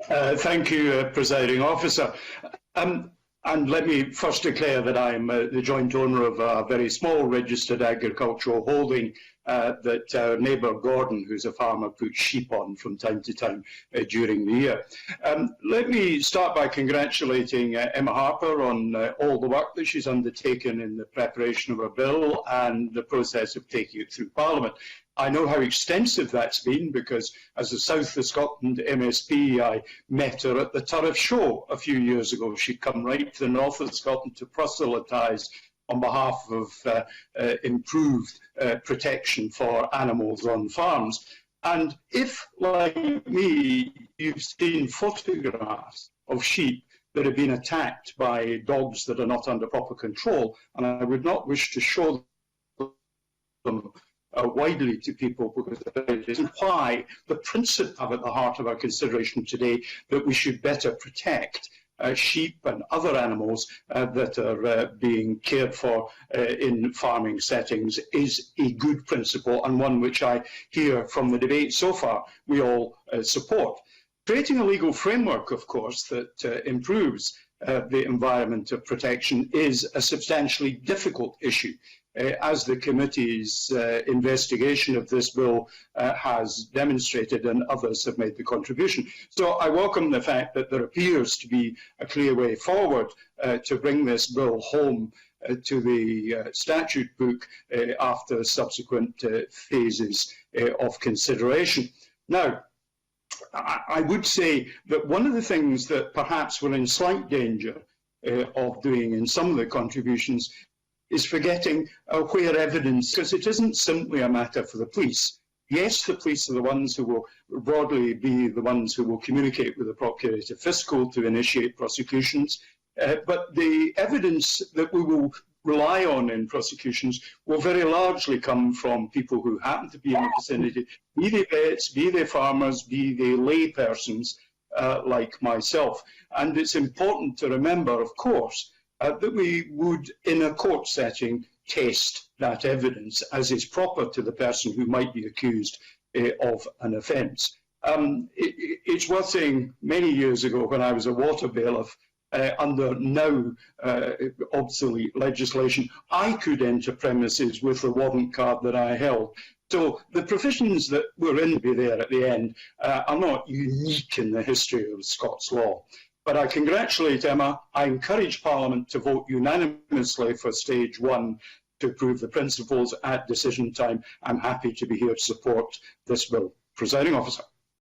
Thank you, Presiding Officer. And let me first declare that I'm the joint owner of a very small registered agricultural holding that our neighbour Gordon, who's a farmer, puts sheep on from time to time during the year. Let me start by congratulating Emma Harper on all the work that she's undertaken in the preparation of her bill and the process of taking it through Parliament. I know how extensive that's been because as a South of Scotland MSP, I met her at the Turriff Show a few years ago. She'd come right to the north of Scotland to proselytise on behalf of improved protection for animals on farms. And if, like me, you've seen photographs of sheep that have been attacked by dogs that are not under proper control, and I would not wish to show them widely to people because it is why the principle at the heart of our consideration today that we should better protect sheep and other animals that are being cared for in farming settings is a good principle and one which I hear from the debate so far we all support. Creating a legal framework, of course, that improves the environment of protection is a substantially difficult issue. As the committee's investigation of this bill has demonstrated and others have made the contribution. So I welcome the fact that there appears to be a clear way forward to bring this bill home to the statute book after subsequent phases of consideration. Now, I would say that one of the things that perhaps we're in slight danger of doing in some of the contributions is forgetting where evidence, because it isn't simply a matter for the police. Yes, the police are the ones who will broadly be the ones who will communicate with the Procurator Fiscal to initiate prosecutions, but the evidence that we will rely on in prosecutions will very largely come from people who happen to be in the vicinity, be they vets, be they farmers, be they lay persons like myself. And it's important to remember, of course, that we would, in a court setting, test that evidence as is proper to the person who might be accused of an offence. It's worth saying, many years ago when I was a water bailiff, under now obsolete legislation, I could enter premises with the warrant card that I held. So the provisions that were in there at the end are not unique in the history of Scots law. But I congratulate Emma. I encourage Parliament to vote unanimously for stage one to approve the principles at decision time. I'm happy to be here to support this bill. Presiding Officer.